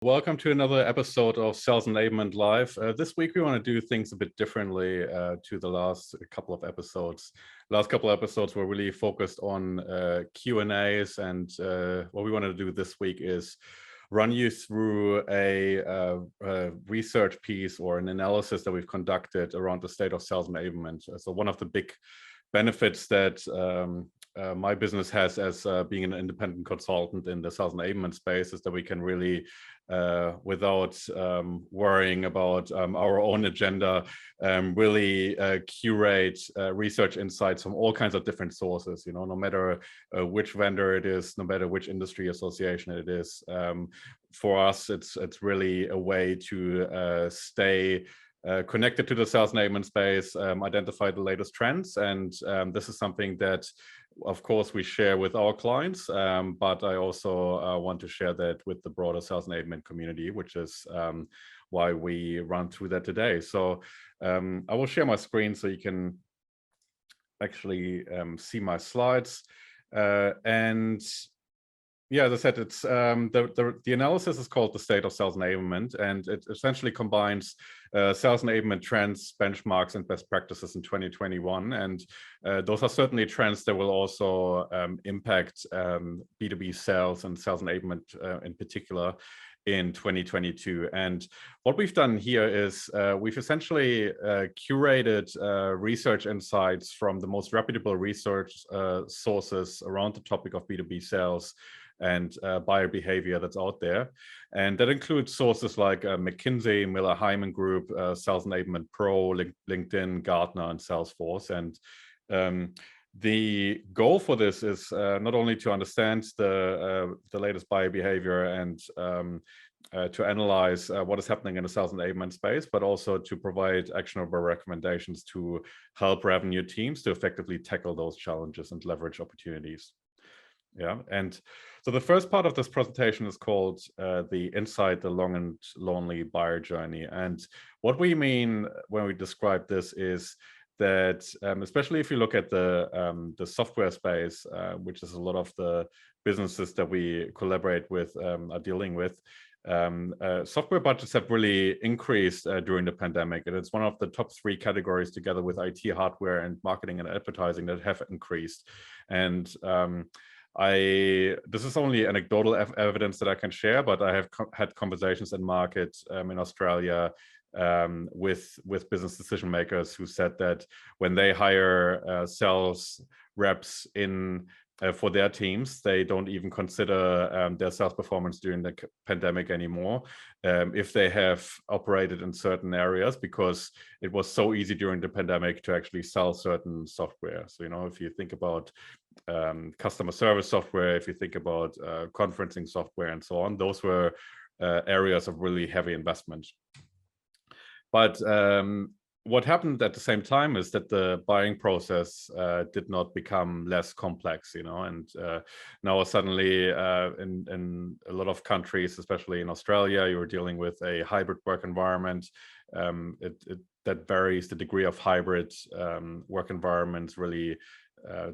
Welcome to another episode of Sales Enablement Live. This week we want to do things a bit differently to the last couple of episodes. Last couple of episodes were really focused on Q&As, and what we want to do this week is run you through a research piece or an analysis that we've conducted around the state of sales enablement. So one of the big benefits that my business has as being an independent consultant in the sales enablement space is that we can really, without worrying about our own agenda, really curate research insights from all kinds of different sources, no matter which vendor it is, no matter which industry association it is. For us, it's really a way to stay connected to the sales enablement space, identify the latest trends, and this is something that, of course, we share with our clients, but I also want to share that with the broader sales enablement community, which is why we run through that today. So I will share my screen so you can actually see my slides. And yeah, as I said, it's the analysis is called the state of sales enablement, and it essentially combines sales enablement trends, benchmarks, and best practices in 2021. And those are certainly trends that will also impact B2B sales and sales enablement in particular in 2022. And what we've done here is we've essentially curated research insights from the most reputable research sources around the topic of B2B sales and buyer behavior that's out there. And that includes sources like McKinsey, Miller Heiman Group, Sales Enablement Pro, LinkedIn, Gartner, and Salesforce. And the goal for this is not only to understand the latest buyer behavior and to analyze what is happening in the sales enablement space, but also to provide actionable recommendations to help revenue teams to effectively tackle those challenges and leverage opportunities. Yeah, and so the first part of this presentation is called the Inside the Long and Lonely Buyer Journey. And what we mean when we describe this is that, especially if you look at the software space, which is a lot of the businesses that we collaborate with are dealing with, software budgets have really increased during the pandemic, and it's one of the top 3 categories, together with IT, hardware, and marketing and advertising, that have increased. And this is only anecdotal evidence that I can share, but I have had conversations in market in Australia with business decision makers who said that when they hire sales reps in for their teams, they don't even consider their sales performance during the pandemic anymore if they have operated in certain areas, because it was so easy during the pandemic to actually sell certain software. So, if you think about customer service software, if you think about conferencing software and so on, those were areas of really heavy investment. But what happened at the same time is that the buying process did not become less complex, and now suddenly in a lot of countries, especially in Australia, you're dealing with a hybrid work environment. That varies. The degree of hybrid work environments really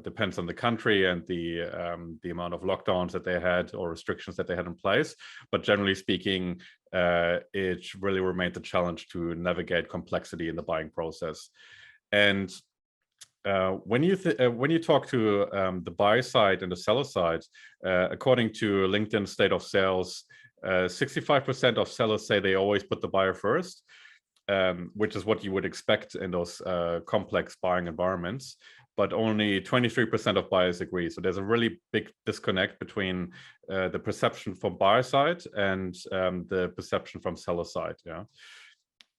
depends on the country and the amount of lockdowns that they had or restrictions that they had in place. But generally speaking, it really remained a challenge to navigate complexity in the buying process. And when you talk to the buyer side and the seller side, according to LinkedIn State of Sales, 65% of sellers say they always put the buyer first, which is what you would expect in those complex buying environments. But only 23% of buyers agree. So there's a really big disconnect between the perception from buyer side and the perception from seller side. Yeah.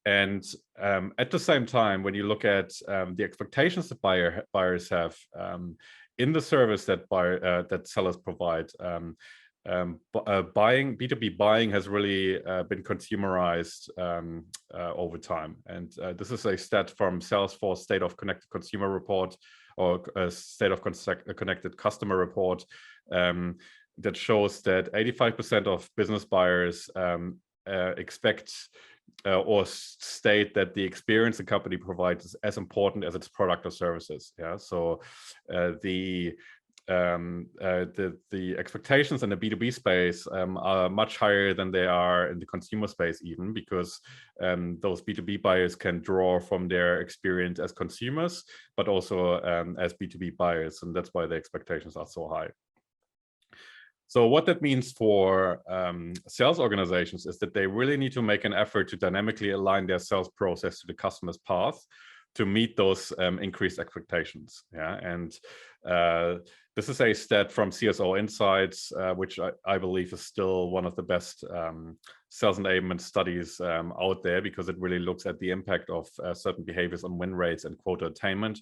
And at the same time, when you look at the expectations that buyers have in the service that sellers provide, B2B buying has really been consumerized over time. And this is a stat from Salesforce State of Connected Consumer Report, or State of Connected Customer Report, that shows that 85% of business buyers expect or state that the experience the company provides is as important as its product or services. Yeah, so the the expectations in the B2B space are much higher than they are in the consumer space, even because those B2B buyers can draw from their experience as consumers, but also as B2B buyers, and that's why the expectations are so high. So what that means for sales organizations is that they really need to make an effort to dynamically align their sales process to the customer's path to meet those increased expectations. Yeah, and this is a stat from CSO Insights, which I believe is still one of the best sales enablement studies out there, because it really looks at the impact of certain behaviors on win rates and quota attainment.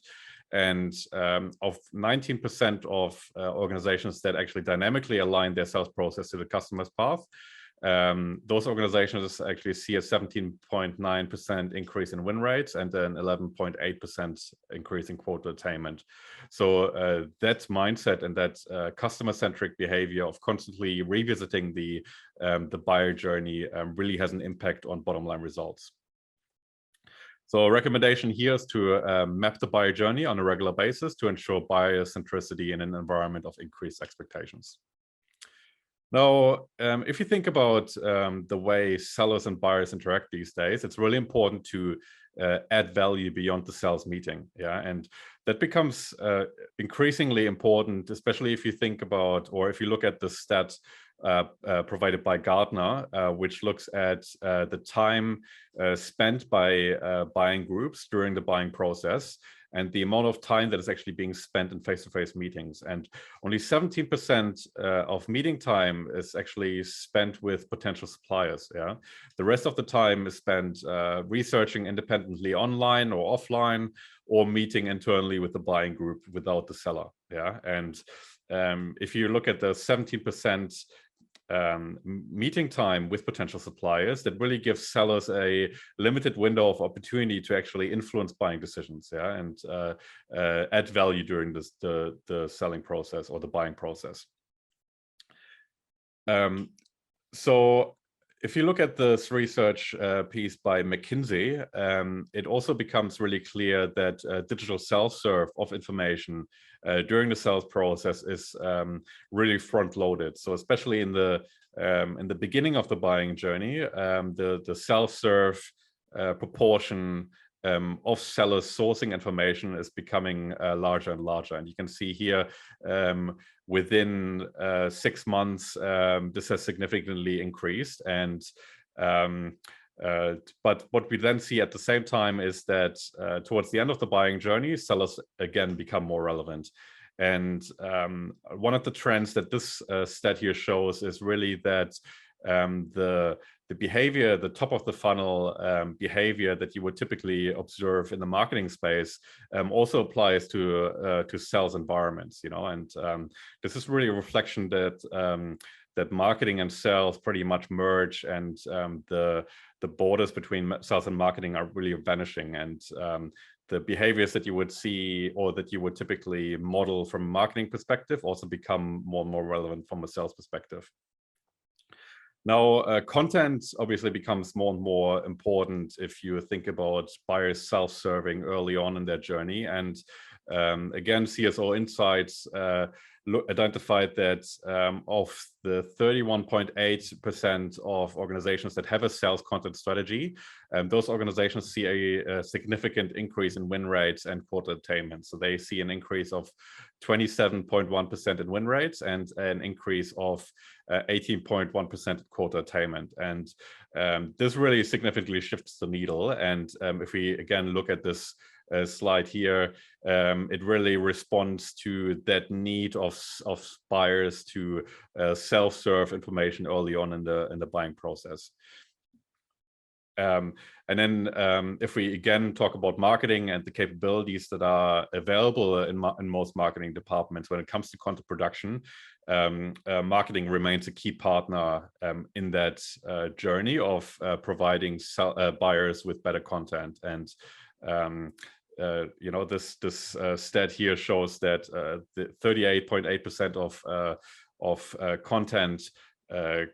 And of 19% of organizations that actually dynamically align their sales process to the customer's path, those organizations actually see a 17.9% increase in win rates and an 11.8% increase in quota attainment. So that mindset and that customer-centric behavior of constantly revisiting the buyer journey really has an impact on bottom line results. So a recommendation here is to map the buyer journey on a regular basis to ensure buyer centricity in an environment of increased expectations. Now, if you think about the way sellers and buyers interact these days, it's really important to add value beyond the sales meeting. Yeah, and that becomes increasingly important, especially if you think about, or if you look at the stat provided by Gartner, which looks at the time spent by buying groups during the buying process and the amount of time that is actually being spent in face-to-face meetings. And only 17% of meeting time is actually spent with potential suppliers. Yeah, the rest of the time is spent researching independently online or offline, or meeting internally with the buying group without the seller. Yeah, and if you look at the 17% meeting time with potential suppliers, that really gives sellers a limited window of opportunity to actually influence buying decisions, yeah, and add value during the selling process or the buying process. So if you look at this research piece by McKinsey, it also becomes really clear that digital self-serve of information during the sales process is really front-loaded. So especially in the beginning of the buying journey, the self-serve proportion of sellers sourcing information is becoming larger and larger. And you can see here within 6 months, this has significantly increased. And but what we then see at the same time is that towards the end of the buying journey, sellers again become more relevant. And one of the trends that this stat here shows is really that the behavior, the top of the funnel behavior that you would typically observe in the marketing space also applies to sales environments, you know. And this is really a reflection that that marketing and sales pretty much merge, and the borders between sales and marketing are really vanishing. And the behaviors that you would see or that you would typically model from a marketing perspective also become more and more relevant from a sales perspective. Now, content obviously becomes more and more important if you think about buyers self-serving early on in their journey. And again, CSO Insights identified that of the 31.8% of organizations that have a sales content strategy, those organizations see a significant increase in win rates and quota attainment. So they see an increase of 27.1% in win rates and an increase of 18.1% quota attainment. And this really significantly shifts the needle. And if we again look at this slide here, it really responds to that need of buyers to self-serve information early on in the buying process. And then if we again talk about marketing and the capabilities that are available in most marketing departments when it comes to content production, marketing remains a key partner in that journey of providing buyers with better content. And you know, this stat here shows that the 38.8% of content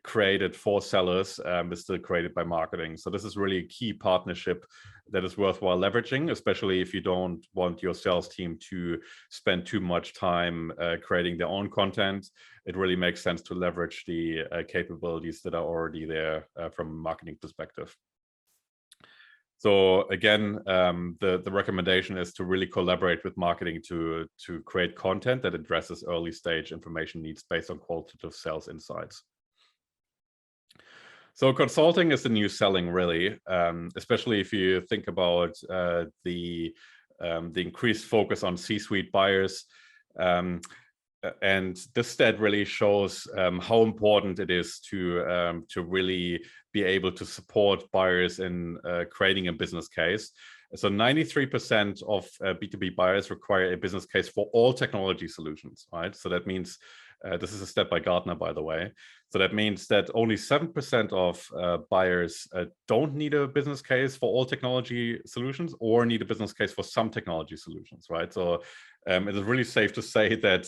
created for sellers is still created by marketing. So this is really a key partnership that is worthwhile leveraging, especially if you don't want your sales team to spend too much time creating their own content. It really makes sense to leverage the capabilities that are already there from a marketing perspective. So again, the recommendation is to really collaborate with marketing to create content that addresses early stage information needs based on qualitative sales insights. So consulting is the new selling, really, especially if you think about the increased focus on C-suite buyers. And this stat really shows how important it is to really be able to support buyers in creating a business case. So 93% of B2B buyers require a business case for all technology solutions, right? So that means, this is a stat by Gartner, by the way. So that means that only 7% of buyers don't need a business case for all technology solutions or need a business case for some technology solutions, right? So it is really safe to say that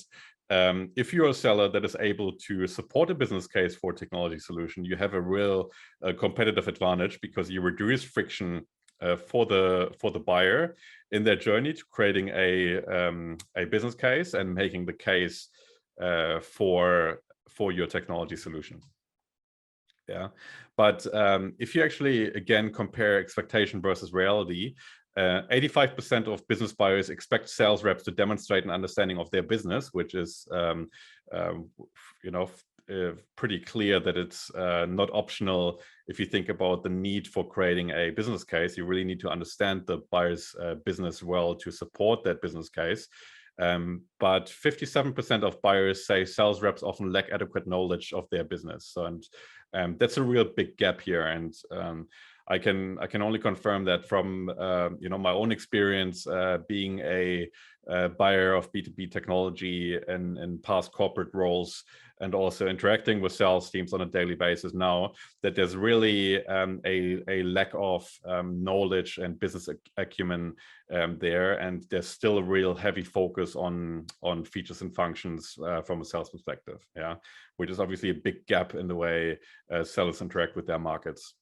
if you're a seller that is able to support a business case for a technology solution, you have a real competitive advantage because you reduce friction for the buyer in their journey to creating a business case and making the case for your technology solution. Yeah, but if you actually again compare expectation versus reality, 85% of business buyers expect sales reps to demonstrate an understanding of their business, which is, pretty clear that it's not optional. If you think about the need for creating a business case, you really need to understand the buyer's business well to support that business case. But 57% of buyers say sales reps often lack adequate knowledge of their business. So, and that's a real big gap here. And I can only confirm that from my own experience being a buyer of B2B technology in past corporate roles, and also interacting with sales teams on a daily basis now, that there's really a lack of knowledge and business acumen there, and there's still a real heavy focus on features and functions from a sales perspective, yeah, which is obviously a big gap in the way sellers interact with their markets.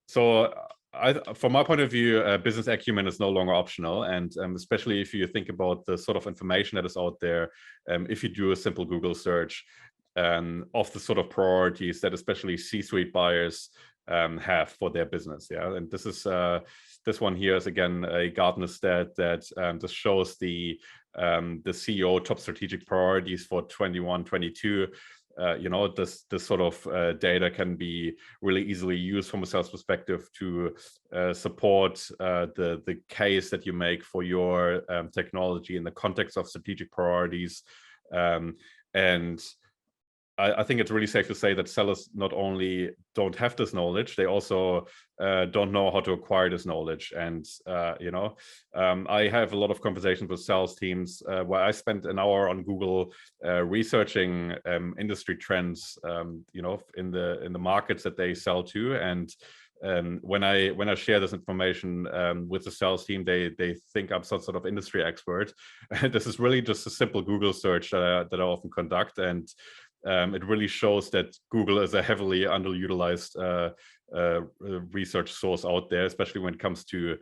So from my point of view, business acumen is no longer optional, and especially if you think about the sort of information that is out there, if you do a simple Google search of the sort of priorities that especially C-suite buyers have for their business, yeah, and this is this one here is again a Gartner stat that just shows the CEO top strategic priorities for 21-22. This sort of data can be really easily used from a sales perspective to support the case that you make for your technology in the context of strategic priorities. And I think it's really safe to say that sellers not only don't have this knowledge, they also don't know how to acquire this knowledge. And, I have a lot of conversations with sales teams where I spent an hour on Google researching industry trends, in the markets that they sell to. And when I share this information with the sales team, they think I'm some sort of industry expert. This is really just a simple Google search that I often conduct, and it really shows that Google is a heavily underutilized research source out there, especially when it comes to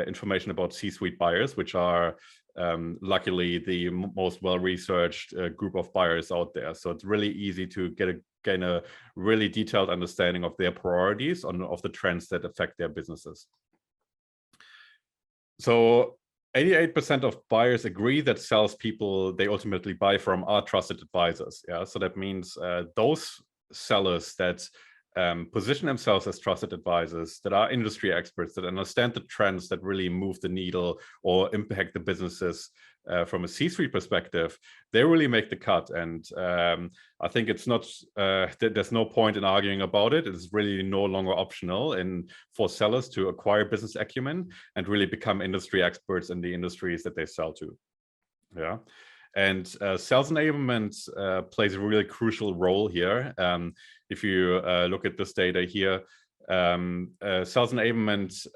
information about C-suite buyers, which are luckily the most well-researched group of buyers out there. So it's really easy to gain a really detailed understanding of their priorities of the trends that affect their businesses. So 88% of buyers agree that salespeople they ultimately buy from are trusted advisors. Yeah, so that means those sellers that position themselves as trusted advisors, that are industry experts, that understand the trends that really move the needle or impact the businesses from a C-suite perspective, they really make the cut. And I think it's not, there's no point in arguing about it. It's really no longer optional for sellers to acquire business acumen and really become industry experts in the industries that they sell to. Yeah. And sales enablement plays a really crucial role here. If you look at this data here, Sales enablement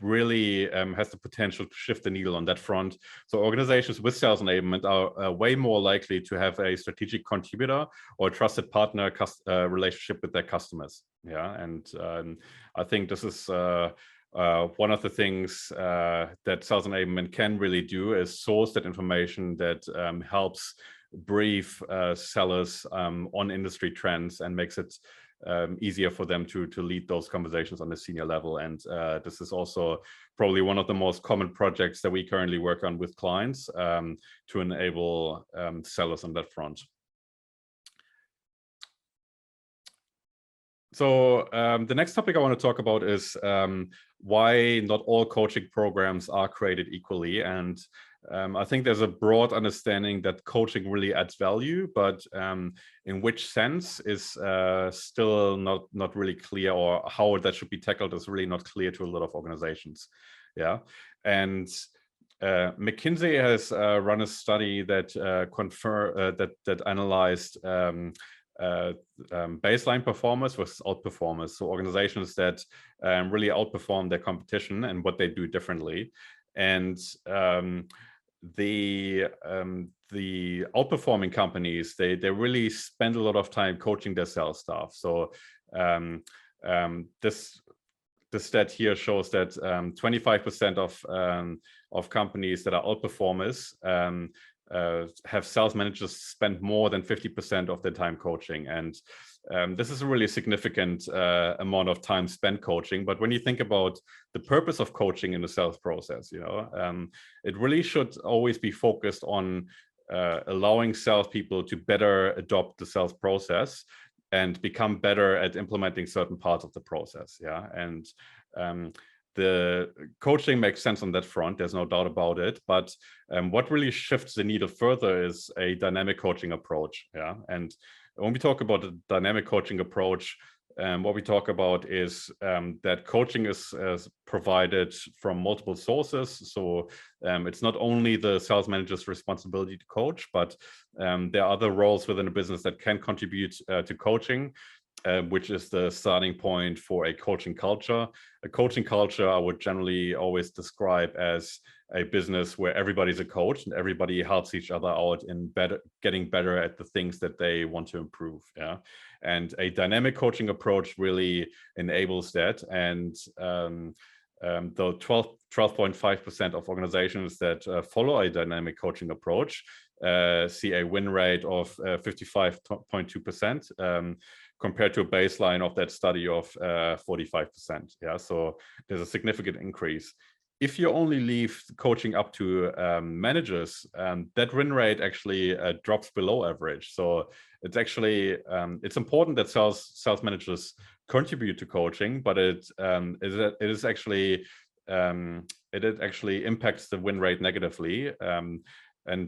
really has the potential to shift the needle on that front. So organizations with sales enablement are way more likely to have a strategic contributor or a trusted partner relationship with their customers. Yeah, and I think this is one of the things that sales enablement can really do is source that information that helps brief sellers on industry trends and makes it easier for them to lead those conversations on the senior level. And this is also probably one of the most common projects that we currently work on with clients to enable sellers on that front. So the next topic I want to talk about is why not all coaching programs are created equally. And I think there's a broad understanding that coaching really adds value, but in which sense is still not really clear, or how that should be tackled is really not clear to a lot of organizations. Yeah, and McKinsey has run a study that that analyzed baseline performers versus outperformers, so organizations that really outperform their competition and what they do differently. And the outperforming companies, they really spend a lot of time coaching their sales staff. So this stat here shows that 25% of companies that are outperformers have sales managers spend more than 50% of their time coaching. And this is a really significant amount of time spent coaching. But when you think about the purpose of coaching in the sales process, you know, it really should always be focused on allowing salespeople to better adopt the sales process and become better at implementing certain parts of the process. Yeah, and the coaching makes sense on that front, there's no doubt about it. But what really shifts the needle further is a dynamic coaching approach. Yeah, and when we talk about a dynamic coaching approach, what we talk about is that coaching is provided from multiple sources. So it's not only the sales manager's responsibility to coach, but there are other roles within a business that can contribute to coaching. Which is the starting point for a coaching culture. A coaching culture I would generally always describe as a business where everybody's a coach and everybody helps each other out in getting better at the things that they want to improve. Yeah, and a dynamic coaching approach really enables that. And the 12.5% of organizations that follow a dynamic coaching approach see a win rate of 55.2%. Compared to a baseline of that study of 45%. Yeah, so there's a significant increase. If you only leave coaching up to managers, that win rate actually drops below average. So it's actually it's important that sales managers contribute to coaching, but it actually impacts the win rate negatively. And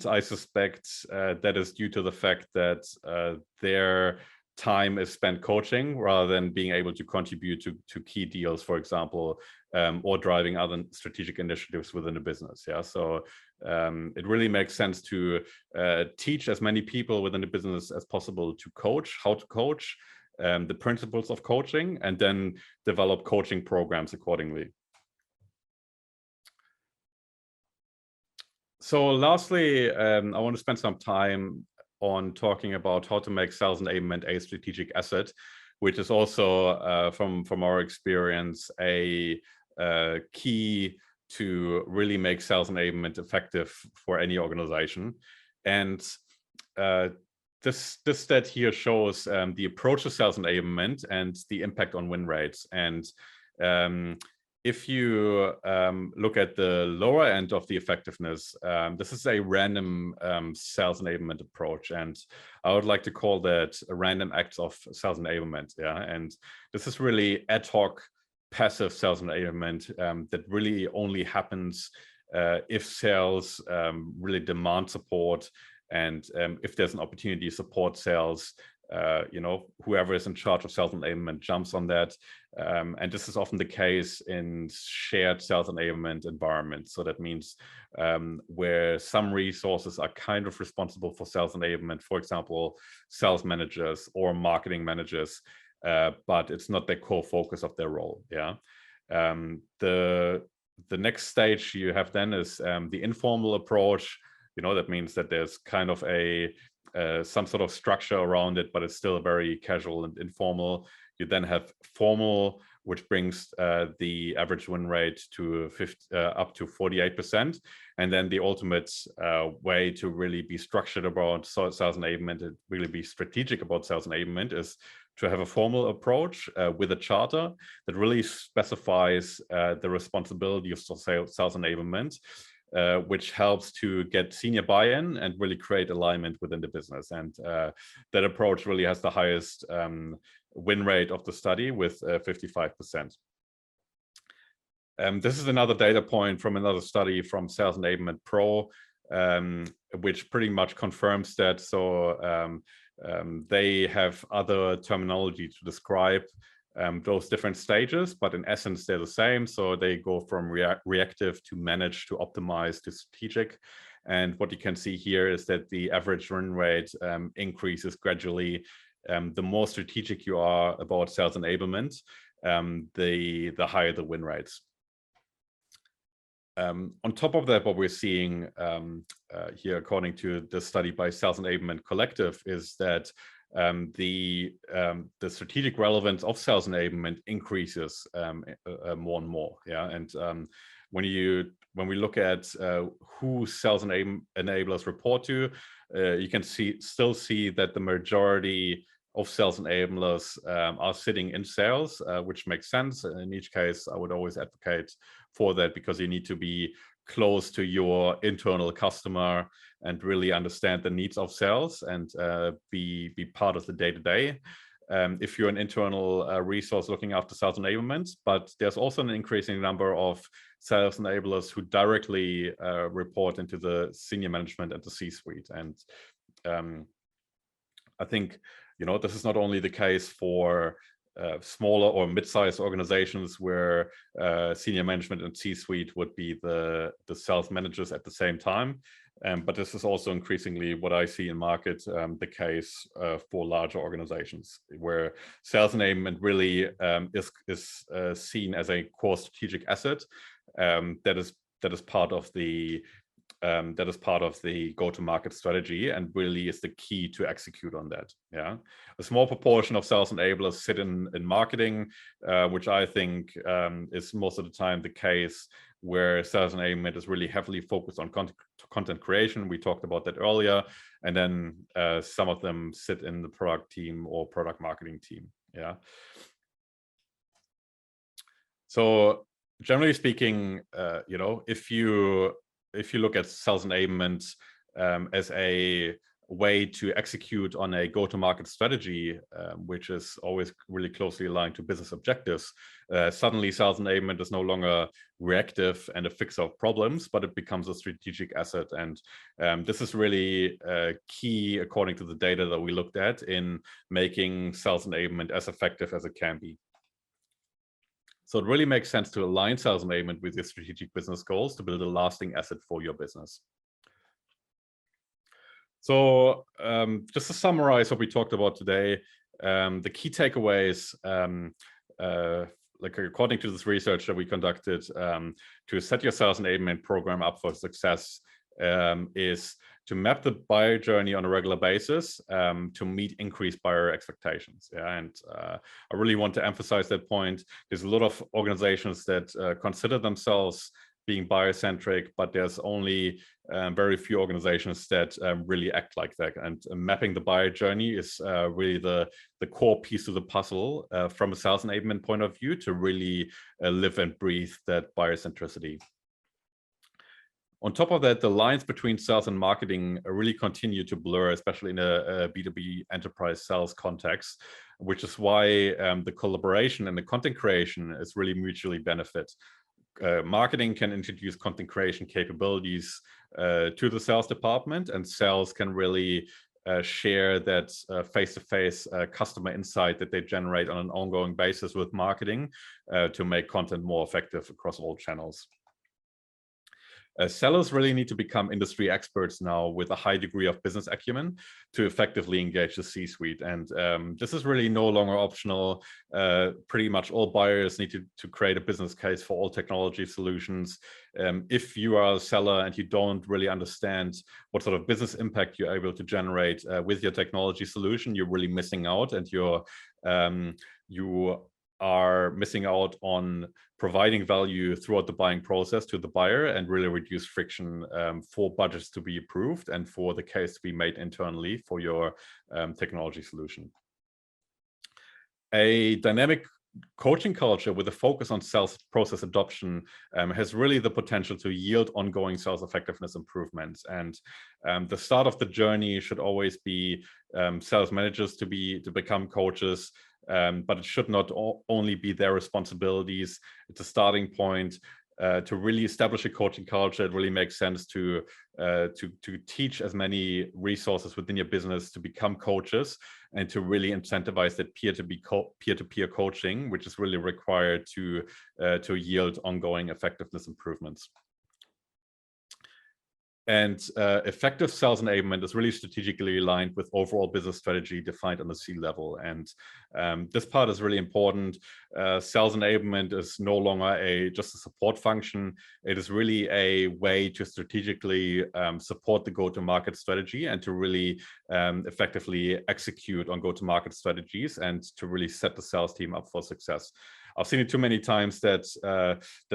I suspect that is due to the fact that their time is spent coaching rather than being able to contribute to key deals, for example, or driving other strategic initiatives within the business. Yeah, so it really makes sense to teach as many people within the business as possible to coach, how to coach, the principles of coaching, and then develop coaching programs accordingly. So lastly, I want to spend some time on talking about how to make sales enablement a strategic asset, which is also, from our experience, a key to really make sales enablement effective for any organization. And this stat here shows the approach to sales enablement and the impact on win rates. And if you look at the lower end of the effectiveness, this is a random sales enablement approach, and I would like to call that a random acts of sales enablement. Yeah, and this is really ad hoc, passive sales enablement that really only happens if sales really demand support, and if there's an opportunity to support sales. You know, whoever is in charge of sales enablement jumps on that. And this is often the case in shared sales enablement environments. So that means where some resources are kind of responsible for sales enablement, for example, sales managers or marketing managers, but it's not the core focus of their role. Yeah. The next stage you have then is the informal approach. That means that there's kind of some sort of structure around it, but it's still very casual and informal. You then have formal, which brings the average win rate to up to 48%. And then the ultimate way to really be structured about sales enablement and really be strategic about sales enablement is to have a formal approach with a charter that really specifies the responsibility of sales enablement, which helps to get senior buy-in and really create alignment within the business. And that approach really has the highest win rate of the study with 55%. This is another data point from another study from Sales Enablement Pro, which pretty much confirms that. So they have other terminology to describe those different stages, but in essence, they're the same. So they go from reactive to manage to optimize to strategic. And what you can see here is that the average win rate increases gradually. The more strategic you are about sales enablement, the higher the win rates. On top of that, what we're seeing here, according to the study by Sales Enablement Collective, is that the strategic relevance of sales enablement increases more and more. Yeah, and when we look at who sales enablers report to, you can still see that the majority of sales enablers are sitting in sales, which makes sense. In each case, I would always advocate for that, because you need to be close to your internal customer and really understand the needs of sales and be part of the day-to-day. If you're an internal resource looking after sales enablement, but there's also an increasing number of sales enablers who directly report into the senior management and the C-suite. And I think, this is not only the case for smaller or mid-sized organizations where senior management and C-suite would be the sales managers at the same time. But this is also increasingly what I see in market, the case for larger organizations, where sales enablement really is seen as a core strategic asset that is part of the go-to-market strategy, and really is the key to execute on that. Yeah, a small proportion of sales enablers sit in marketing, which I think is most of the time the case, where sales enablement is really heavily focused on content creation. We talked about that earlier, and then some of them sit in the product team or product marketing team. Yeah. So generally speaking, if you look at sales enablement as a way to execute on a go-to-market strategy, which is always really closely aligned to business objectives, suddenly sales enablement is no longer reactive and a fixer of problems, but it becomes a strategic asset. And this is really key, according to the data that we looked at, in making sales enablement as effective as it can be. So it really makes sense to align sales enablement with your strategic business goals to build a lasting asset for your business. So just to summarize what we talked about today, the key takeaways, according to this research that we conducted, to set your sales enablement program up for success, is to map the buyer journey on a regular basis to meet increased buyer expectations. Yeah, and I really want to emphasize that point. There's a lot of organizations that consider themselves being buyer-centric, but there's only very few organizations that really act like that. And mapping the buyer journey is really the core piece of the puzzle from a sales enablement point of view, to really live and breathe that buyer centricity. On top of that, the lines between sales and marketing really continue to blur, especially in a B2B enterprise sales context, which is why the collaboration and the content creation is really mutually benefit. Marketing can introduce content creation capabilities to the sales department, and sales can really share that face-to-face customer insight that they generate on an ongoing basis with marketing to make content more effective across all channels. Sellers really need to become industry experts now with a high degree of business acumen to effectively engage the C-suite. And this is really no longer optional. Pretty much all buyers need to create a business case for all technology solutions. If you are a seller and you don't really understand what sort of business impact you're able to generate with your technology solution, you're really missing out, and you are missing out on providing value throughout the buying process to the buyer, and really reduce friction for budgets to be approved and for the case to be made internally for your technology solution. A dynamic coaching culture with a focus on sales process adoption has really the potential to yield ongoing sales effectiveness improvements. And the start of the journey should always be sales managers to become coaches. But it should not only be their responsibilities. It's a starting point to really establish a coaching culture. It really makes sense to teach as many resources within your business to become coaches, and to really incentivize that peer-to-peer coaching, which is really required to yield ongoing effectiveness improvements. And effective sales enablement is really strategically aligned with overall business strategy defined on the C-level. And this part is really important. Sales enablement is no longer just a support function. It is really a way to strategically support the go-to-market strategy, and to really effectively execute on go-to-market strategies, and to really set the sales team up for success. I've seen it too many times that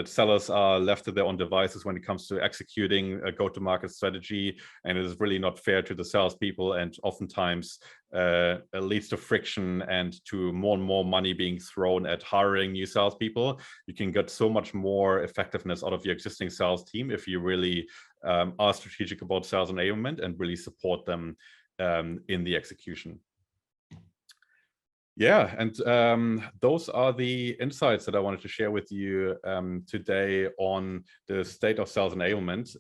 sellers are left to their own devices when it comes to executing a go-to-market strategy, and it is really not fair to the salespeople, and oftentimes it leads to friction and to more and more money being thrown at hiring new salespeople. You can get so much more effectiveness out of your existing sales team if you really are strategic about sales enablement and really support them in the execution. Yeah, and those are the insights that I wanted to share with you today on the state of sales enablement.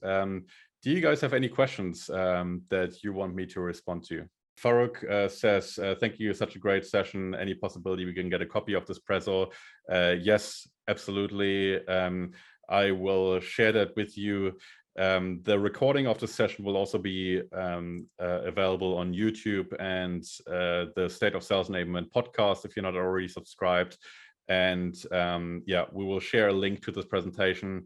Do you guys have any questions that you want me to respond to? Farouk says, thank you, such a great session. Any possibility we can get a copy of this prezzo? Yes, absolutely. I will share that with you. The recording of the session will also be available on YouTube and the State of Sales Enablement podcast if you're not already subscribed. And yeah, we will share a link to this presentation.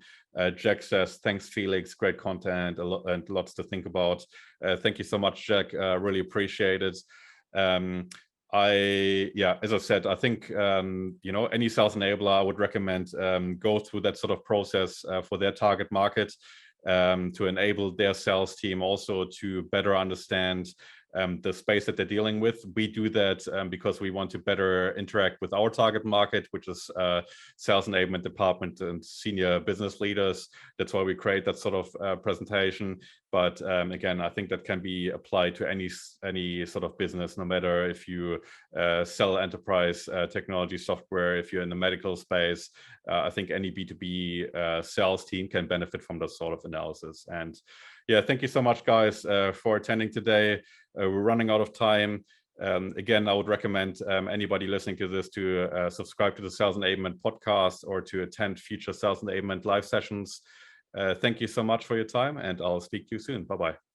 Jack says, thanks, Felix, great content and lots to think about. Thank you so much, Jack. Really appreciate it. Yeah, as I said, I think, you know, any sales enabler, I would recommend go through that sort of process for their target market. To enable their sales team also to better understand the space that they're dealing with. We do that because we want to better interact with our target market, which is sales enablement department and senior business leaders. That's why we create that sort of presentation. But again, I think that can be applied to any sort of business, no matter if you sell enterprise technology software, if you're in the medical space. I think any B2B sales team can benefit from that sort of analysis. And yeah, thank you so much, guys, for attending today. We're running out of time. Again, I would recommend anybody listening to this to subscribe to the Sales Enablement podcast or to attend future Sales Enablement live sessions. Thank you so much for your time, and I'll speak to you soon. Bye-bye.